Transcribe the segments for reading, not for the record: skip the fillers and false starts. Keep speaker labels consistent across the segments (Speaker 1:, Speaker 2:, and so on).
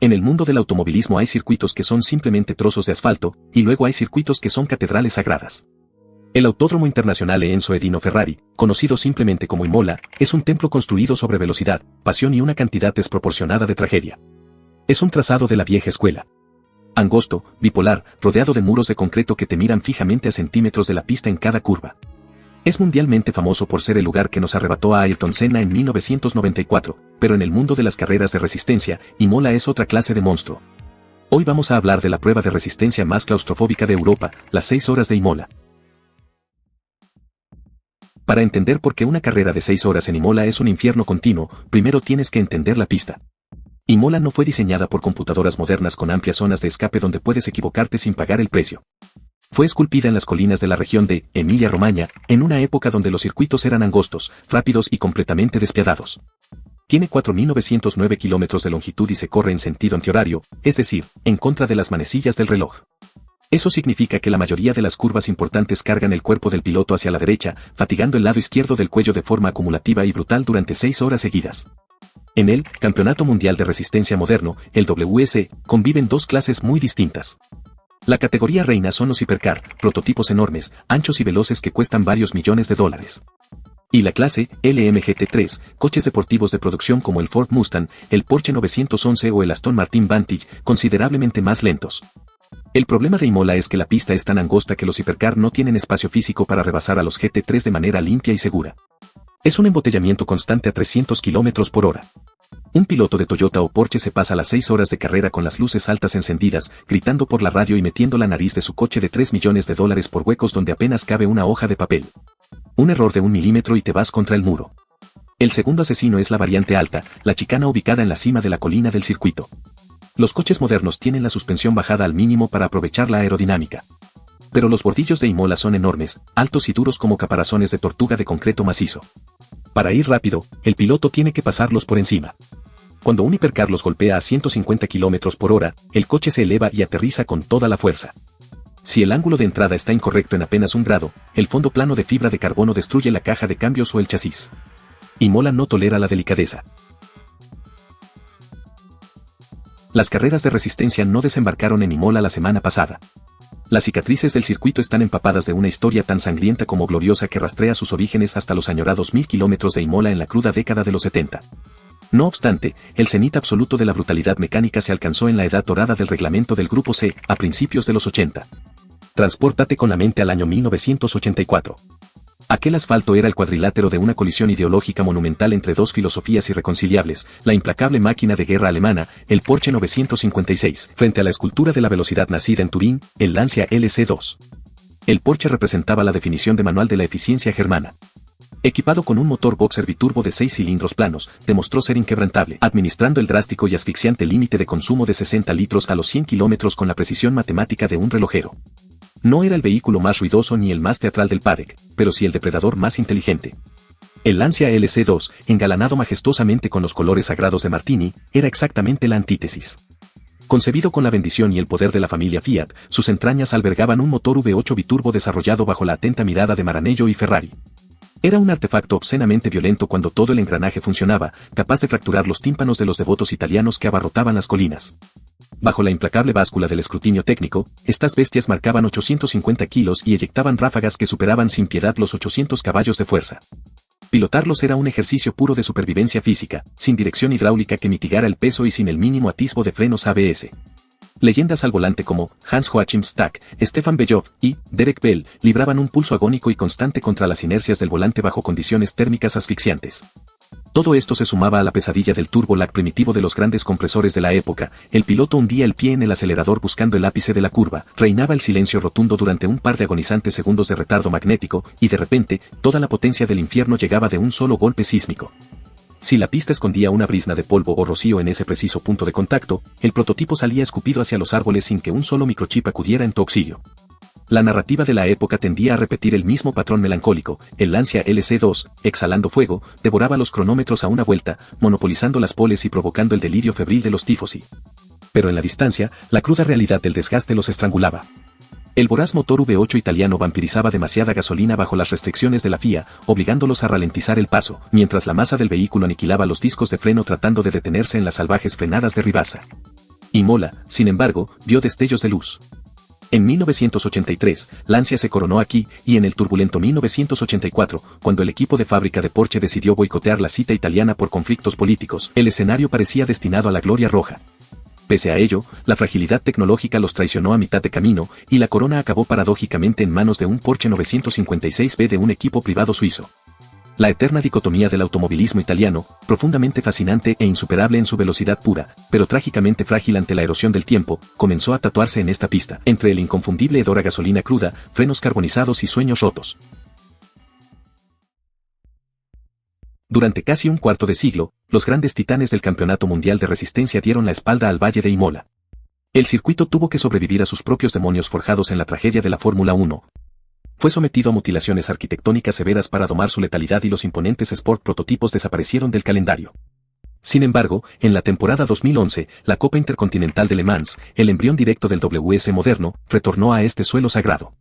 Speaker 1: En el mundo del automovilismo hay circuitos que son simplemente trozos de asfalto, y luego hay circuitos que son catedrales sagradas. El Autódromo Internacional Enzo Edino Ferrari, conocido simplemente como Imola, es un templo construido sobre velocidad, pasión y una cantidad desproporcionada de tragedia. Es un trazado de la vieja escuela. Angosto, bipolar, rodeado de muros de concreto que te miran fijamente a centímetros de la pista en cada curva. Es mundialmente famoso por ser el lugar que nos arrebató a Ayrton Senna en 1994, pero en el mundo de las carreras de resistencia, Imola es otra clase de monstruo. Hoy vamos a hablar de la prueba de resistencia más claustrofóbica de Europa, las 6 horas de Imola. Para entender por qué una carrera de 6 horas en Imola es un infierno continuo, primero tienes que entender la pista. Imola no fue diseñada por computadoras modernas con amplias zonas de escape donde puedes equivocarte sin pagar el precio. Fue esculpida en las colinas de la región de Emilia-Romagna, en una época donde los circuitos eran angostos, rápidos y completamente despiadados. Tiene 4.909 kilómetros de longitud y se corre en sentido antihorario, es decir, en contra de las manecillas del reloj. Eso significa que la mayoría de las curvas importantes cargan el cuerpo del piloto hacia la derecha, fatigando el lado izquierdo del cuello de forma acumulativa y brutal durante 6 horas seguidas. En el Campeonato Mundial de Resistencia Moderno, el WS, conviven dos clases muy distintas. La categoría reina son los hipercar, prototipos enormes, anchos y veloces que cuestan varios millones de dólares. Y la clase LMGT3, coches deportivos de producción como el Ford Mustang, el Porsche 911 o el Aston Martin Vantage, considerablemente más lentos. El problema de Imola es que la pista es tan angosta que los hipercar no tienen espacio físico para rebasar a los GT3 de manera limpia y segura. Es un embotellamiento constante a 300 km por hora. Un piloto de Toyota o Porsche se pasa las 6 horas de carrera con las luces altas encendidas, gritando por la radio y metiendo la nariz de su coche de $3 millones por huecos donde apenas cabe una hoja de papel. Un error de 1 milímetro y te vas contra el muro. El segundo asesino es la variante alta, la chicana ubicada en la cima de la colina del circuito. Los coches modernos tienen la suspensión bajada al mínimo para aprovechar la aerodinámica. Pero los bordillos de Imola son enormes, altos y duros como caparazones de tortuga de concreto macizo. Para ir rápido, el piloto tiene que pasarlos por encima. Cuando un hipercar los golpea a 150 km por hora, el coche se eleva y aterriza con toda la fuerza. Si el ángulo de entrada está incorrecto en apenas 1 grado, el fondo plano de fibra de carbono destruye la caja de cambios o el chasis. Imola no tolera la delicadeza. Las carreras de resistencia no desembarcaron en Imola la semana pasada. Las cicatrices del circuito están empapadas de una historia tan sangrienta como gloriosa que rastrea sus orígenes hasta los añorados 1000 kilómetros de Imola en la cruda década de los 70. No obstante, el cenit absoluto de la brutalidad mecánica se alcanzó en la edad dorada del reglamento del Grupo C, a principios de los 80. Transpórtate con la mente al año 1984. Aquel asfalto era el cuadrilátero de una colisión ideológica monumental entre dos filosofías irreconciliables, la implacable máquina de guerra alemana, el Porsche 956, frente a la escultura de la velocidad nacida en Turín, el Lancia LC2. El Porsche representaba la definición de manual de la eficiencia germana. Equipado con un motor boxer biturbo de 6 cilindros planos, demostró ser inquebrantable, administrando el drástico y asfixiante límite de consumo de 60 litros a los 100 kilómetros con la precisión matemática de un relojero. No era el vehículo más ruidoso ni el más teatral del paddock, pero sí el depredador más inteligente. El Lancia LC2, engalanado majestuosamente con los colores sagrados de Martini, era exactamente la antítesis. Concebido con la bendición y el poder de la familia Fiat, sus entrañas albergaban un motor V8 biturbo desarrollado bajo la atenta mirada de Maranello y Ferrari. Era un artefacto obscenamente violento cuando todo el engranaje funcionaba, capaz de fracturar los tímpanos de los devotos italianos que abarrotaban las colinas. Bajo la implacable báscula del escrutinio técnico, estas bestias marcaban 850 kilos y eyectaban ráfagas que superaban sin piedad los 800 caballos de fuerza. Pilotarlos era un ejercicio puro de supervivencia física, sin dirección hidráulica que mitigara el peso y sin el mínimo atisbo de frenos ABS. Leyendas al volante como Hans-Joachim Stack, Stefan Bellof y Derek Bell libraban un pulso agónico y constante contra las inercias del volante bajo condiciones térmicas asfixiantes. Todo esto se sumaba a la pesadilla del turbo-lag primitivo de los grandes compresores de la época. El piloto hundía el pie en el acelerador buscando el ápice de la curva, reinaba el silencio rotundo durante un par de agonizantes segundos de retardo magnético, y de repente, toda la potencia del infierno llegaba de un solo golpe sísmico. Si la pista escondía una brizna de polvo o rocío en ese preciso punto de contacto, el prototipo salía escupido hacia los árboles sin que un solo microchip acudiera en tu auxilio. La narrativa de la época tendía a repetir el mismo patrón melancólico. El Lancia LC2, exhalando fuego, devoraba los cronómetros a una vuelta, monopolizando las poles y provocando el delirio febril de los tifosi. Pero en la distancia, la cruda realidad del desgaste los estrangulaba. El voraz motor V8 italiano vampirizaba demasiada gasolina bajo las restricciones de la FIA, obligándolos a ralentizar el paso, mientras la masa del vehículo aniquilaba los discos de freno tratando de detenerse en las salvajes frenadas de Ribasa. Imola, sin embargo, vio destellos de luz. En 1983, Lancia se coronó aquí, y en el turbulento 1984, cuando el equipo de fábrica de Porsche decidió boicotear la cita italiana por conflictos políticos, el escenario parecía destinado a la gloria roja. Pese a ello, la fragilidad tecnológica los traicionó a mitad de camino, y la corona acabó paradójicamente en manos de un Porsche 956B de un equipo privado suizo. La eterna dicotomía del automovilismo italiano, profundamente fascinante e insuperable en su velocidad pura, pero trágicamente frágil ante la erosión del tiempo, comenzó a tatuarse en esta pista, entre el inconfundible hedor a gasolina cruda, frenos carbonizados y sueños rotos. Durante casi un cuarto de siglo, los grandes titanes del Campeonato Mundial de Resistencia dieron la espalda al Valle de Imola. El circuito tuvo que sobrevivir a sus propios demonios forjados en la tragedia de la Fórmula 1. Fue sometido a mutilaciones arquitectónicas severas para domar su letalidad y los imponentes Sport prototipos desaparecieron del calendario. Sin embargo, en la temporada 2011, la Copa Intercontinental de Le Mans, el embrión directo del WS moderno, retornó a este suelo sagrado.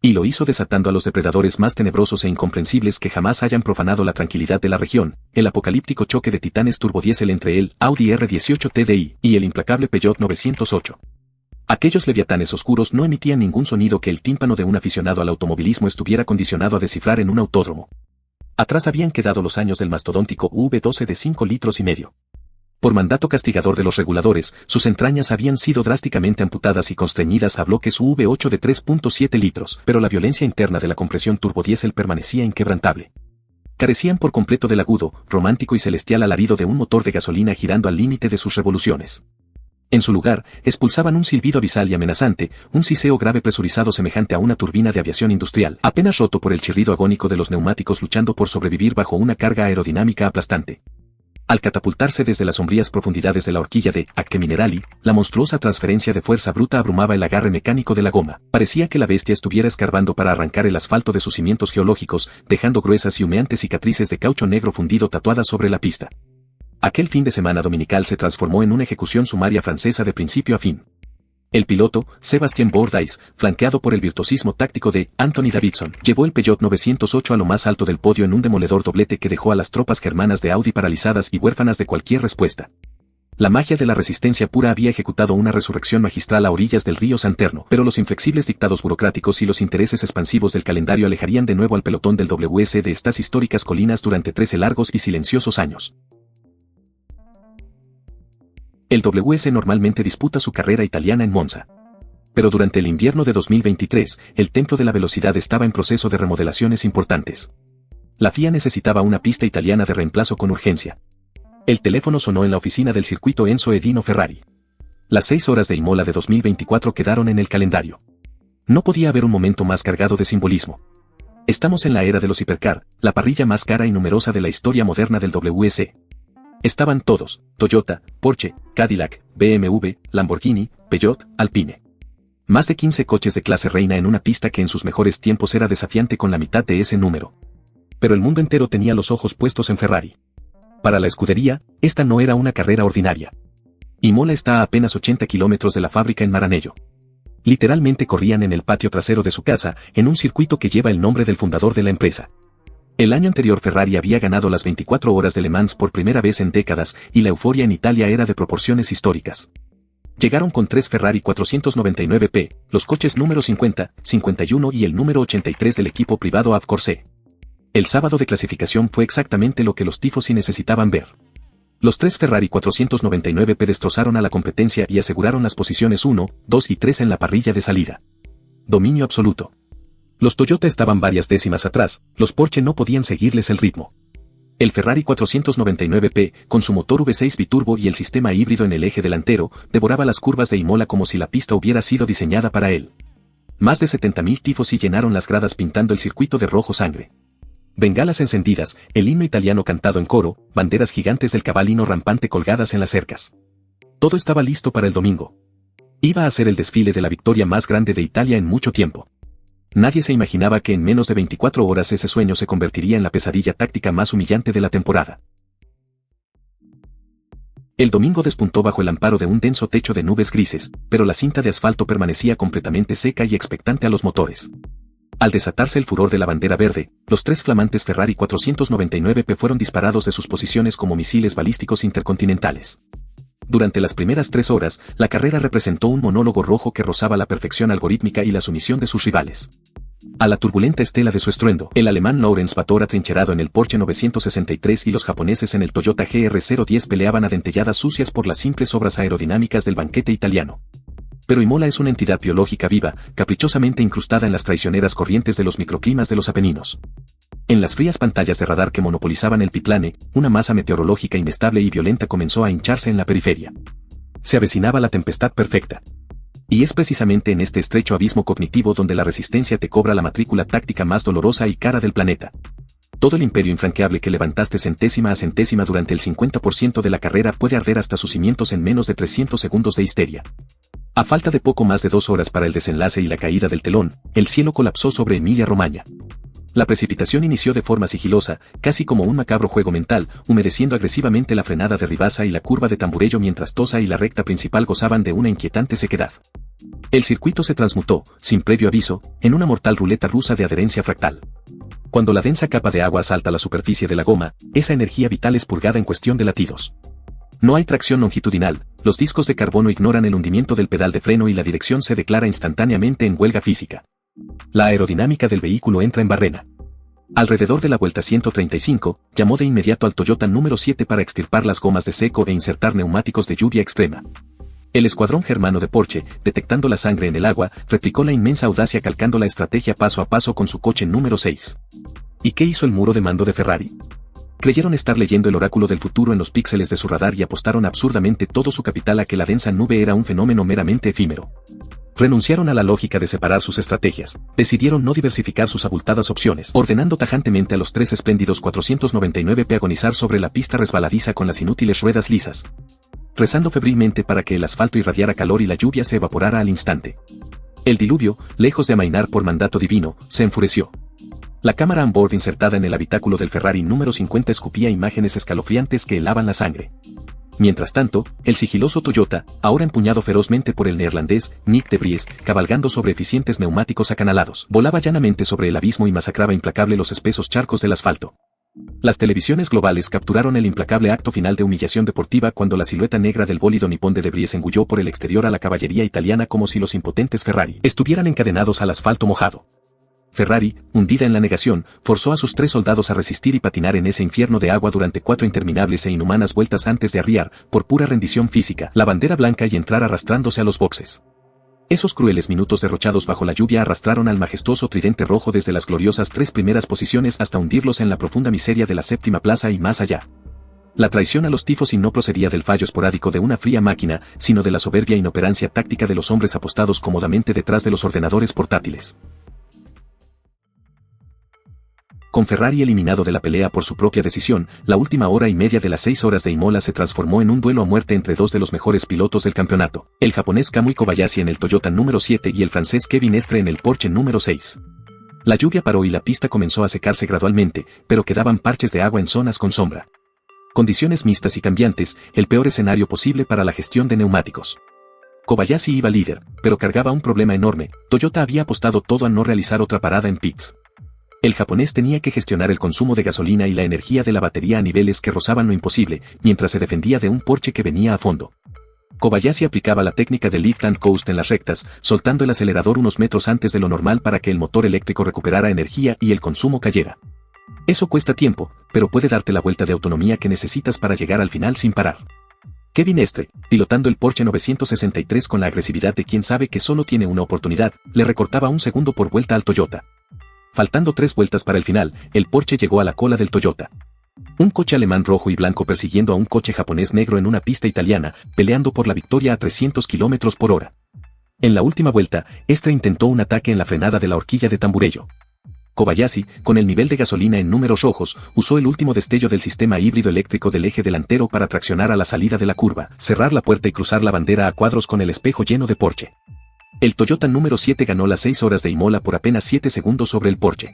Speaker 1: Y lo hizo desatando a los depredadores más tenebrosos e incomprensibles que jamás hayan profanado la tranquilidad de la región, el apocalíptico choque de titanes turbodiesel entre el Audi R18 TDI y el implacable Peugeot 908. Aquellos leviatanes oscuros no emitían ningún sonido que el tímpano de un aficionado al automovilismo estuviera condicionado a descifrar en un autódromo. Atrás habían quedado los años del mastodóntico V12 de 5,5 litros. Por mandato castigador de los reguladores, sus entrañas habían sido drásticamente amputadas y constreñidas a bloques V8 de 3,7 litros, pero la violencia interna de la compresión turbodiesel permanecía inquebrantable. Carecían por completo del agudo, romántico y celestial alarido de un motor de gasolina girando al límite de sus revoluciones. En su lugar, expulsaban un silbido abisal y amenazante, un siseo grave presurizado semejante a una turbina de aviación industrial, apenas roto por el chirrido agónico de los neumáticos luchando por sobrevivir bajo una carga aerodinámica aplastante. Al catapultarse desde las sombrías profundidades de la horquilla de Acque Minerali, la monstruosa transferencia de fuerza bruta abrumaba el agarre mecánico de la goma. Parecía que la bestia estuviera escarbando para arrancar el asfalto de sus cimientos geológicos, dejando gruesas y humeantes cicatrices de caucho negro fundido tatuadas sobre la pista. Aquel fin de semana dominical se transformó en una ejecución sumaria francesa de principio a fin. El piloto, Sébastien Bourdais, flanqueado por el virtuosismo táctico de Anthony Davidson, llevó el Peugeot 908 a lo más alto del podio en un demoledor doblete que dejó a las tropas germanas de Audi paralizadas y huérfanas de cualquier respuesta. La magia de la resistencia pura había ejecutado una resurrección magistral a orillas del río Santerno, pero los inflexibles dictados burocráticos y los intereses expansivos del calendario alejarían de nuevo al pelotón del WS de estas históricas colinas durante 13 largos y silenciosos años. El WS normalmente disputa su carrera italiana en Monza. Pero durante el invierno de 2023, el templo de la velocidad estaba en proceso de remodelaciones importantes. La FIA necesitaba una pista italiana de reemplazo con urgencia. El teléfono sonó en la oficina del circuito Enzo Edino Ferrari. Las 6 horas de Imola de 2024 quedaron en el calendario. No podía haber un momento más cargado de simbolismo. Estamos en la era de los hipercar, la parrilla más cara y numerosa de la historia moderna del WS. Estaban todos, Toyota, Porsche, Cadillac, BMW, Lamborghini, Peugeot, Alpine. Más de 15 coches de clase reina en una pista que en sus mejores tiempos era desafiante con la mitad de ese número. Pero el mundo entero tenía los ojos puestos en Ferrari. Para la escudería, esta no era una carrera ordinaria. Imola está a apenas 80 kilómetros de la fábrica en Maranello. Literalmente corrían en el patio trasero de su casa, en un circuito que lleva el nombre del fundador de la empresa. El año anterior Ferrari había ganado las 24 horas de Le Mans por primera vez en décadas, y la euforia en Italia era de proporciones históricas. Llegaron con 3 Ferrari 499P, los coches número 50, 51 y el número 83 del equipo privado AV Corse. El sábado de clasificación fue exactamente lo que los tifosi necesitaban ver. Los 3 Ferrari 499P destrozaron a la competencia y aseguraron las posiciones 1, 2 y 3 en la parrilla de salida. Dominio absoluto. Los Toyota estaban varias décimas atrás, los Porsche no podían seguirles el ritmo. El Ferrari 499P, con su motor V6 biturbo y el sistema híbrido en el eje delantero, devoraba las curvas de Imola como si la pista hubiera sido diseñada para él. Más de 70.000 tifosi llenaron las gradas pintando el circuito de rojo sangre. Bengalas encendidas, el himno italiano cantado en coro, banderas gigantes del cabalino rampante colgadas en las cercas. Todo estaba listo para el domingo. Iba a ser el desfile de la victoria más grande de Italia en mucho tiempo. Nadie se imaginaba que en menos de 24 horas ese sueño se convertiría en la pesadilla táctica más humillante de la temporada. El domingo despuntó bajo el amparo de un denso techo de nubes grises, pero la cinta de asfalto permanecía completamente seca y expectante a los motores. Al desatarse el furor de la bandera verde, los 3 flamantes Ferrari 499P fueron disparados de sus posiciones como misiles balísticos intercontinentales. Durante las primeras 3 horas, la carrera representó un monólogo rojo que rozaba la perfección algorítmica y la sumisión de sus rivales. A la turbulenta estela de su estruendo, el alemán Lorenz Bator atrincherado en el Porsche 963 y los japoneses en el Toyota GR010 peleaban a dentelladas sucias por las simples obras aerodinámicas del banquete italiano. Pero Imola es una entidad biológica viva, caprichosamente incrustada en las traicioneras corrientes de los microclimas de los Apeninos. En las frías pantallas de radar que monopolizaban el Pitlane, una masa meteorológica inestable y violenta comenzó a hincharse en la periferia. Se avecinaba la tempestad perfecta. Y es precisamente en este estrecho abismo cognitivo donde la resistencia te cobra la matrícula táctica más dolorosa y cara del planeta. Todo el imperio infranqueable que levantaste centésima a centésima durante el 50% de la carrera puede arder hasta sus cimientos en menos de 300 segundos de histeria. A falta de poco más de 2 horas para el desenlace y la caída del telón, el cielo colapsó sobre Emilia-Romagna. La precipitación inició de forma sigilosa, casi como un macabro juego mental, humedeciendo agresivamente la frenada de Ribasa y la curva de Tamburello mientras Tosa y la recta principal gozaban de una inquietante sequedad. El circuito se transmutó, sin previo aviso, en una mortal ruleta rusa de adherencia fractal. Cuando la densa capa de agua asalta la superficie de la goma, esa energía vital es purgada en cuestión de latidos. No hay tracción longitudinal, los discos de carbono ignoran el hundimiento del pedal de freno y la dirección se declara instantáneamente en huelga física. La aerodinámica del vehículo entra en barrena. Alrededor de la vuelta 135, llamó de inmediato al Toyota número 7 para extirpar las gomas de seco e insertar neumáticos de lluvia extrema. El escuadrón germano de Porsche, detectando la sangre en el agua, replicó la inmensa audacia calcando la estrategia paso a paso con su coche número 6. ¿Y qué hizo el muro de mando de Ferrari? Creyeron estar leyendo el oráculo del futuro en los píxeles de su radar y apostaron absurdamente todo su capital a que la densa nube era un fenómeno meramente efímero. Renunciaron a la lógica de separar sus estrategias, decidieron no diversificar sus abultadas opciones, ordenando tajantemente a los 3 espléndidos 499 agonizar sobre la pista resbaladiza con las inútiles ruedas lisas, rezando febrilmente para que el asfalto irradiara calor y la lluvia se evaporara al instante. El diluvio, lejos de amainar por mandato divino, se enfureció. La cámara on-board insertada en el habitáculo del Ferrari número 50 escupía imágenes escalofriantes que helaban la sangre. Mientras tanto, el sigiloso Toyota, ahora empuñado ferozmente por el neerlandés Nick de Vries, cabalgando sobre eficientes neumáticos acanalados, volaba llanamente sobre el abismo y masacraba implacable los espesos charcos del asfalto. Las televisiones globales capturaron el implacable acto final de humillación deportiva cuando la silueta negra del bólido nipón de Vries engulló por el exterior a la caballería italiana como si los impotentes Ferrari estuvieran encadenados al asfalto mojado. Ferrari, hundida en la negación, forzó a sus 3 soldados a resistir y patinar en ese infierno de agua durante 4 interminables e inhumanas vueltas antes de arriar, por pura rendición física, la bandera blanca y entrar arrastrándose a los boxes. Esos crueles minutos derrochados bajo la lluvia arrastraron al majestuoso tridente rojo desde las gloriosas 3 primeras posiciones hasta hundirlos en la profunda miseria de la 7ª plaza y más allá. La traición a los tifosi no procedía del fallo esporádico de una fría máquina, sino de la soberbia inoperancia táctica de los hombres apostados cómodamente detrás de los ordenadores portátiles. Con Ferrari eliminado de la pelea por su propia decisión, la última hora y media de las 6 horas de Imola se transformó en un duelo a muerte entre 2 de los mejores pilotos del campeonato, el japonés Kamui Kobayashi en el Toyota número 7 y el francés Kevin Estre en el Porsche número 6. La lluvia paró y la pista comenzó a secarse gradualmente, pero quedaban parches de agua en zonas con sombra. Condiciones mixtas y cambiantes, el peor escenario posible para la gestión de neumáticos. Kobayashi iba líder, pero cargaba un problema enorme. Toyota había apostado todo a no realizar otra parada en pits. El japonés tenía que gestionar el consumo de gasolina y la energía de la batería a niveles que rozaban lo imposible, mientras se defendía de un Porsche que venía a fondo. Kobayashi aplicaba la técnica de lift and coast en las rectas, soltando el acelerador unos metros antes de lo normal para que el motor eléctrico recuperara energía y el consumo cayera. Eso cuesta tiempo, pero puede darte la vuelta de autonomía que necesitas para llegar al final sin parar. Kevin Estre, pilotando el Porsche 963 con la agresividad de quien sabe que solo tiene una oportunidad, le recortaba 1 segundo por vuelta al Toyota. Faltando 3 vueltas para el final, el Porsche llegó a la cola del Toyota. Un coche alemán rojo y blanco persiguiendo a un coche japonés negro en una pista italiana, peleando por la victoria a 300 km por hora. En la última vuelta, Estre intentó un ataque en la frenada de la horquilla de Tamburello. Kobayashi, con el nivel de gasolina en números rojos, usó el último destello del sistema híbrido eléctrico del eje delantero para traccionar a la salida de la curva, cerrar la puerta y cruzar la bandera a cuadros con el espejo lleno de Porsche. El Toyota número 7 ganó las 6 horas de Imola por apenas 7 segundos sobre el Porsche.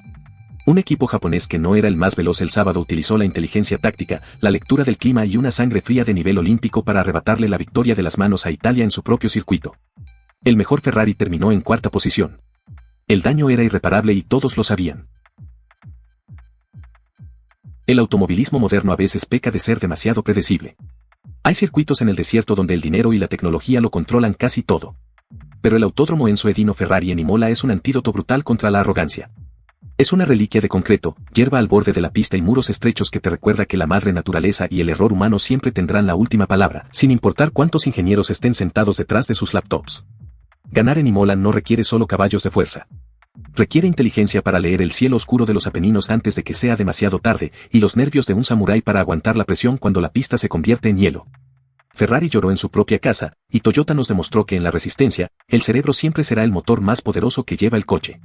Speaker 1: Un equipo japonés que no era el más veloz el sábado utilizó la inteligencia táctica, la lectura del clima y una sangre fría de nivel olímpico para arrebatarle la victoria de las manos a Italia en su propio circuito. El mejor Ferrari terminó en 4ª posición. El daño era irreparable y todos lo sabían. El automovilismo moderno a veces peca de ser demasiado predecible. Hay circuitos en el desierto donde el dinero y la tecnología lo controlan casi todo. Pero el Autódromo Enzo Edino Ferrari en Imola es un antídoto brutal contra la arrogancia. Es una reliquia de concreto, hierba al borde de la pista y muros estrechos que te recuerda que la madre naturaleza y el error humano siempre tendrán la última palabra, sin importar cuántos ingenieros estén sentados detrás de sus laptops. Ganar en Imola no requiere solo caballos de fuerza. Requiere inteligencia para leer el cielo oscuro de los Apeninos antes de que sea demasiado tarde, y los nervios de un samurái para aguantar la presión cuando la pista se convierte en hielo. Ferrari lloró en su propia casa, y Toyota nos demostró que en la resistencia, el cerebro siempre será el motor más poderoso que lleva el coche.